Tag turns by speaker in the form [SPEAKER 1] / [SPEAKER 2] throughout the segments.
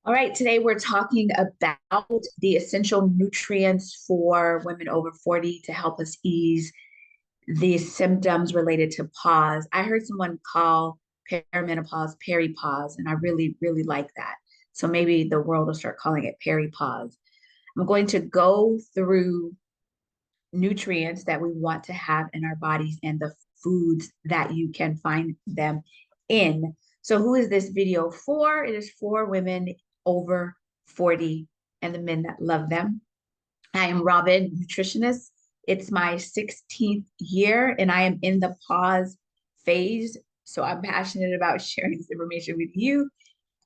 [SPEAKER 1] All right, today we're talking about the essential nutrients for women over 40 to help us ease the symptoms related to pause. I heard someone call perimenopause peripause, and I really, really like that. So maybe the world will start calling it peripause. I'm going to go through nutrients that we want to have in our bodies and the foods that you can find them in. So, who is this video for? It is for women over 40 and the men that love them. I am Robin-Nutritionist. It's my 16th year and I am in the pause phase. So, I'm passionate about sharing this information with you,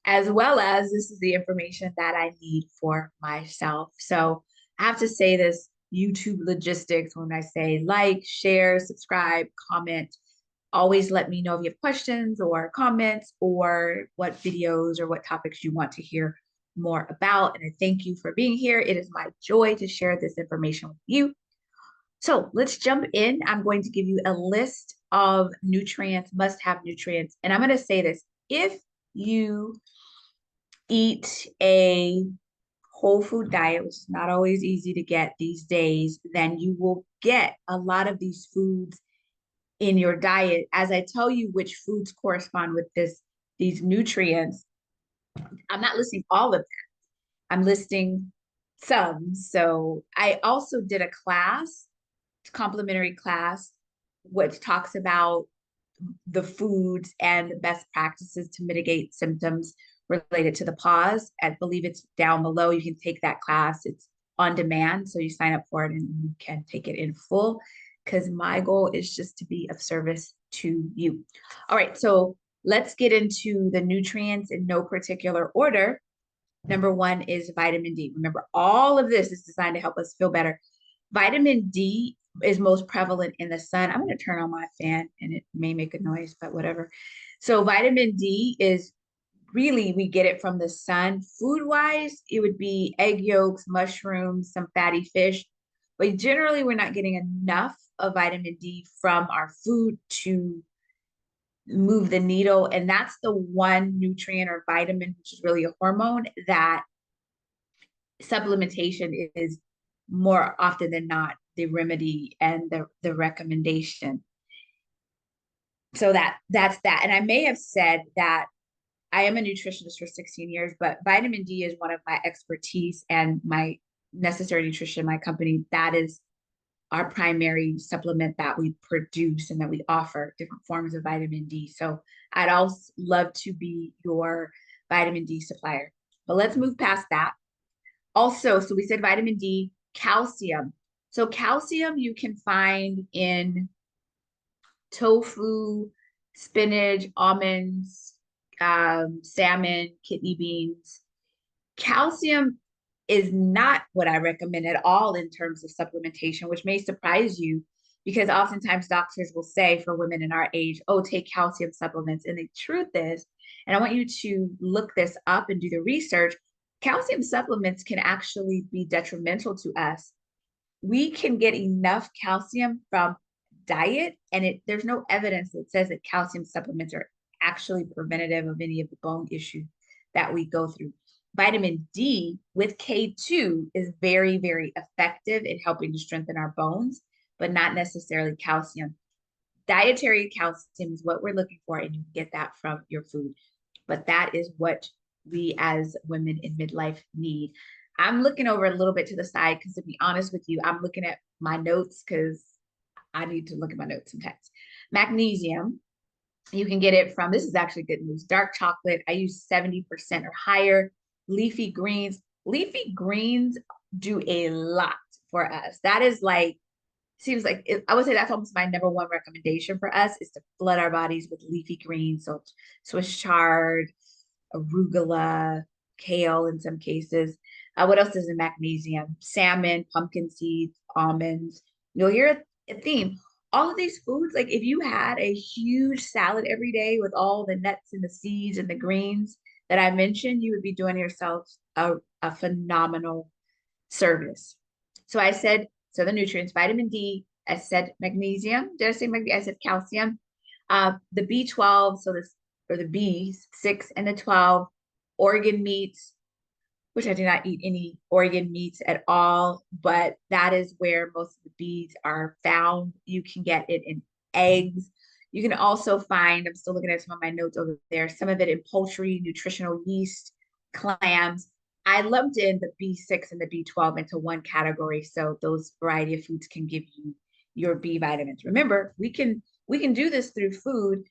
[SPEAKER 1] as well as this is the information that I need for myself. So I have to say this YouTube logistics when I say like, share, subscribe, comment. Always let me know if you have questions or comments or what videos or what topics you want to hear more about. And I thank you for being here. It is my joy to share this information with you. So let's jump in. I'm going to give you a list of nutrients, must have nutrients. And I'm going to say this if you eat a whole food diet, which is not always easy to get these days, then you will get a lot of these foods in your diet. As I tell you which foods correspond with these nutrients, I'm not listing all of them. I'm listing some. So I also did a class, complimentary class, which talks about the foods and the best practices to mitigate symptoms related to the pause. I believe it's down below. You can take that class. It's on demand. So you sign up for it and you can take it in full because my goal is just to be of service to you. All right. So let's get into the nutrients in no particular order. Number one is vitamin D. Remember, all of this is designed to help us feel better. Vitamin D is most prevalent in the sun. I'm going to turn on my fan and it may make a noise, but whatever. So, vitamin D is really, we get it from the sun. Food wise, it would be egg yolks, mushrooms, some fatty fish. But generally, we're not getting enough of vitamin D from our food to move the needle. And that's the one nutrient or vitamin, which is really a hormone, that supplementation is more often than not the remedy and the recommendation. So that's that. And I may have said that I am a nutritionist for 16 years, but vitamin D is one of my expertise and my necessary nutrition, my company, that is our primary supplement that we produce and that we offer different forms of vitamin D. So I'd also love to be your vitamin D supplier. But let's move past that. Also, so we said vitamin D, calcium. So calcium you can find in tofu, spinach, almonds, salmon, kidney beans. Calcium is not what I recommend at all in terms of supplementation, which may surprise you because oftentimes doctors will say for women in our age, oh, take calcium supplements. And the truth is, and I want you to look this up and do the research, calcium supplements can actually be detrimental to us. We can get enough calcium from diet, and there's no evidence that says that calcium supplements are actually preventative of any of the bone issues that we go through. Vitamin D with K2 is very, very effective in helping to strengthen our bones, but not necessarily calcium. Dietary calcium is what we're looking for, and you can get that from your food. But that is what we as women in midlife need. I'm looking over a little bit to the side because, to be honest with you, I'm looking at my notes because I need to look at my notes sometimes. Magnesium, you can get it from, this is actually good news, dark chocolate. I use 70% or higher. Leafy greens. Leafy greens do a lot for us. That is like, seems like I would say that's almost my number one recommendation for us is to flood our bodies with leafy greens. So Swiss chard, arugula, kale in some cases. What else is in magnesium? Salmon, pumpkin seeds, almonds. You'll hear a theme. All of these foods, like if you had a huge salad every day with all the nuts and the seeds and the greens that I mentioned, you would be doing yourself a phenomenal service. So I said, so the nutrients, vitamin D, I said magnesium. Did I say magnesium? I said calcium. The B12, so this, or the B6 and the 12, organ meats, which I do not eat any organ meats at all, but that is where most of the beads are found. You can get it in eggs. You can also find, I'm still looking at some of my notes over there, some of it in poultry, nutritional yeast, clams. I lumped in the B6 and the B12 into one category, so those variety of foods can give you your B vitamins. Remember, we can do this through food,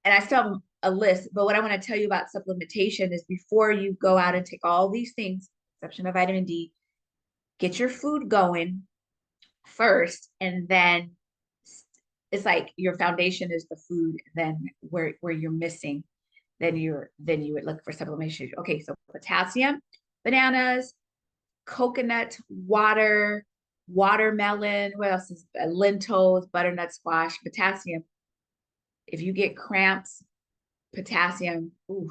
[SPEAKER 1] and I still have a list, but what I want to tell you about supplementation is before you go out and take all these things, exception of vitamin D, get your food going first, and then it's like your foundation is the food, then where you're missing, then you would look for supplementation. Okay, so potassium, bananas, coconut water, watermelon, what else is lentils, butternut squash, potassium. If you get cramps, potassium, ooh,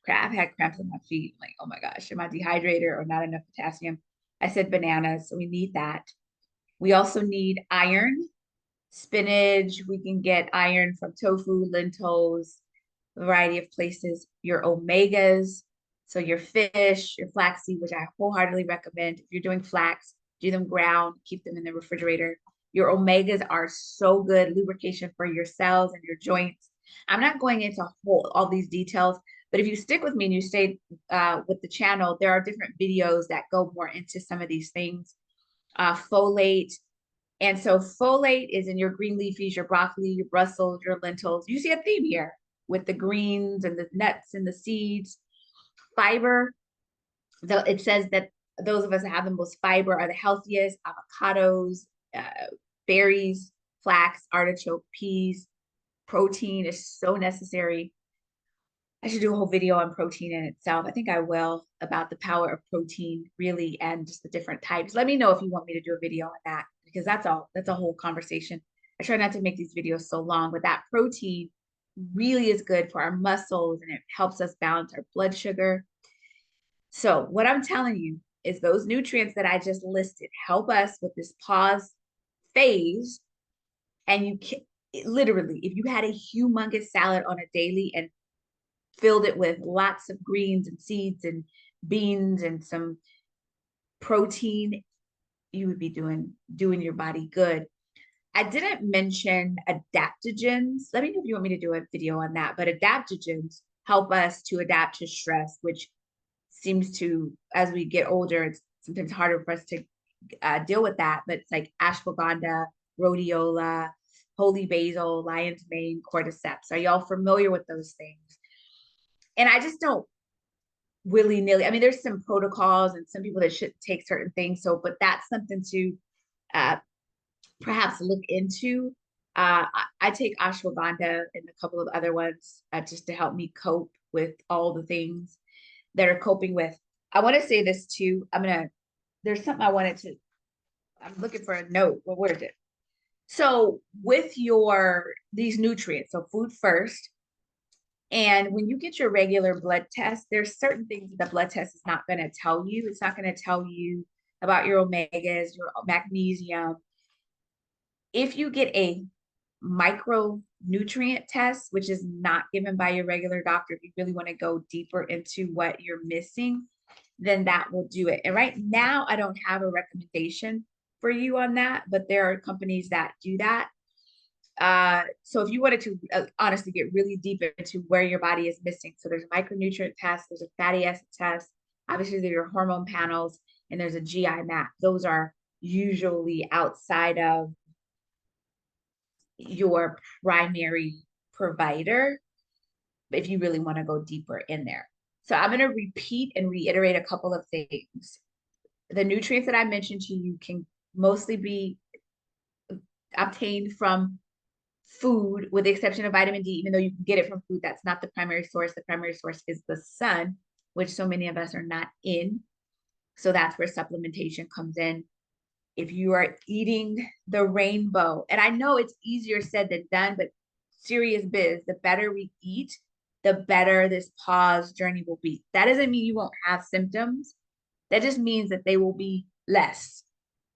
[SPEAKER 1] I've had cramps in my feet. Like, oh my gosh, am I dehydrated or not enough potassium? I said bananas, so we need that. We also need iron, spinach. We can get iron from tofu, lentils, a variety of places. Your omegas, so your fish, your flaxseed, which I wholeheartedly recommend. If you're doing flax, do them ground, keep them in the refrigerator. Your omegas are so good, lubrication for your cells and your joints. I'm not going into all these details, but if you stick with me and you stay with the channel, there are different videos that go more into some of these things. Folate. And so folate is in your green leafies, your broccoli, your Brussels, your lentils. You see a theme here with the greens and the nuts and the seeds. Fiber, though it says that those of us that have the most fiber are the healthiest. Avocados, berries, flax, artichoke, peas. Protein is so necessary. I should do a whole video on protein in itself. I think I will, about the power of protein, really, and just the different types. Let me know if you want me to do a video on that, because that's a whole conversation. I try not to make these videos so long, but that protein really is good for our muscles, and it helps us balance our blood sugar. So what I'm telling you is those nutrients that I just listed help us with this pause phase. And you can literally, if you had a humongous salad on a daily and filled it with lots of greens and seeds and beans and some protein, you would be doing your body good. I didn't mention adaptogens. Let me know if you want me to do a video on that, but adaptogens help us to adapt to stress, which seems to, as we get older, it's sometimes harder for us to deal with that, but it's like ashwagandha, rhodiola, holy basil, lion's mane, cordyceps. Are y'all familiar with those things? And I just don't willy-nilly. I mean, there's some protocols and some people that should take certain things. So, but that's something to uh, perhaps look into. I take ashwagandha and a couple of other ones just to help me cope with all the things that are coping with. I want to say this too. There's something I wanted to, I'm looking for a note. Well, where is it? So with these nutrients, so food first, and when you get your regular blood test, there's certain things that the blood test is not going to tell you. It's not going to tell you about your omegas, your magnesium. If you get a micronutrient test, which is not given by your regular doctor, if you really want to go deeper into what you're missing, then that will do it. And right now, I don't have a recommendation for you on that, but there are companies that do that. So if you wanted to honestly get really deep into where your body is missing, so there's a micronutrient test, there's a fatty acid test, obviously there are hormone panels, and there's a GI map. Those are usually outside of your primary provider, if you really want to go deeper in there. So I'm going to repeat and reiterate a couple of things. The nutrients that I mentioned to you can mostly be obtained from food, with the exception of vitamin D, even though you can get it from food, that's not the primary source. The primary source is the sun, which so many of us are not in. So that's where supplementation comes in. If you are eating the rainbow, and I know it's easier said than done, but serious biz, the better we eat, the better this pause journey will be. That doesn't mean you won't have symptoms. That just means that they will be less.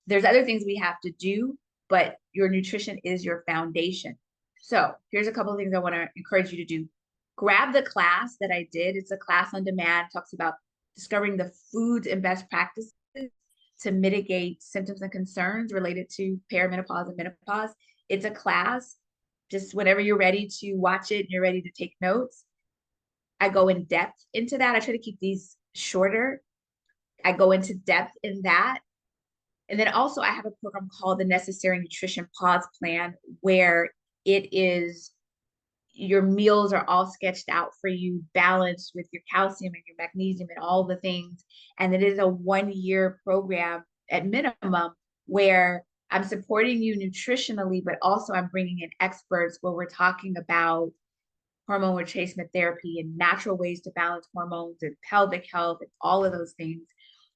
[SPEAKER 1] There's other things we have to do, but your nutrition is your foundation. So here's a couple of things I want to encourage you to do. Grab the class that I did. It's a class on demand, talks about discovering the foods and best practices to mitigate symptoms and concerns related to perimenopause and menopause. It's a class. Just whenever you're ready to watch it and you're ready to take notes, I go in depth into that. I try to keep these shorter. I go into depth in that. And then also I have a program called the Necessary Nutrition Pause Plan, where it is your meals are all sketched out for you, balanced with your calcium and your magnesium and all the things. And it is a 1 year program at minimum where I'm supporting you nutritionally, but also I'm bringing in experts where we're talking about hormone retracement therapy and natural ways to balance hormones and pelvic health and all of those things.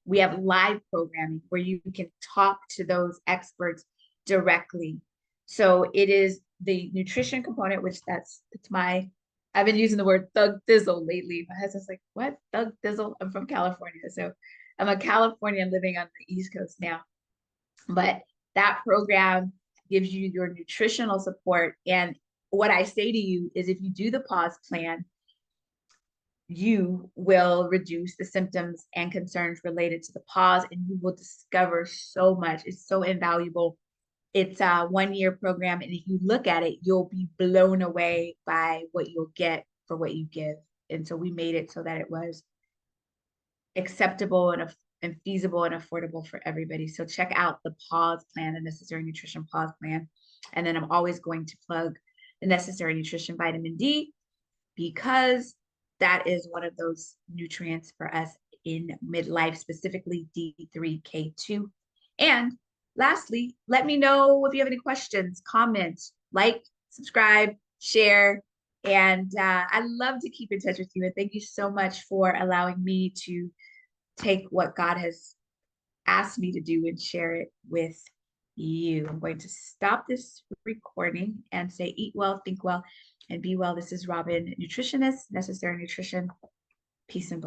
[SPEAKER 1] We have live programming where you can talk to those experts directly. So it is the nutrition component, which it's my, I've been using the word thug thizzle lately. My husband's like, what? Thug thizzle? I'm from California. So I'm a Californian living on the East Coast now. But that program gives you your nutritional support. And what I say to you is if you do the pause plan, you will reduce the symptoms and concerns related to the pause, and you will discover so much. It's so invaluable. It's a 1 year program, and if you look at it, you'll be blown away by what you'll get for what you give. And so we made it so that it was acceptable and feasible and affordable for everybody. So check out the pause plan, the Necessary Nutrition Pause Plan. And then I'm always going to plug the Necessary Nutrition Vitamin D, because that is one of those nutrients for us in midlife, specifically D3K2. And lastly, let me know if you have any questions, comments, like, subscribe, share. And I love to keep in touch with you. And thank you so much for allowing me to take what God has asked me to do and share it with you. I'm going to stop this recording and say, eat well, think well, and be well. This is Robin, nutritionist, Necessary Nutrition. Peace and blessings.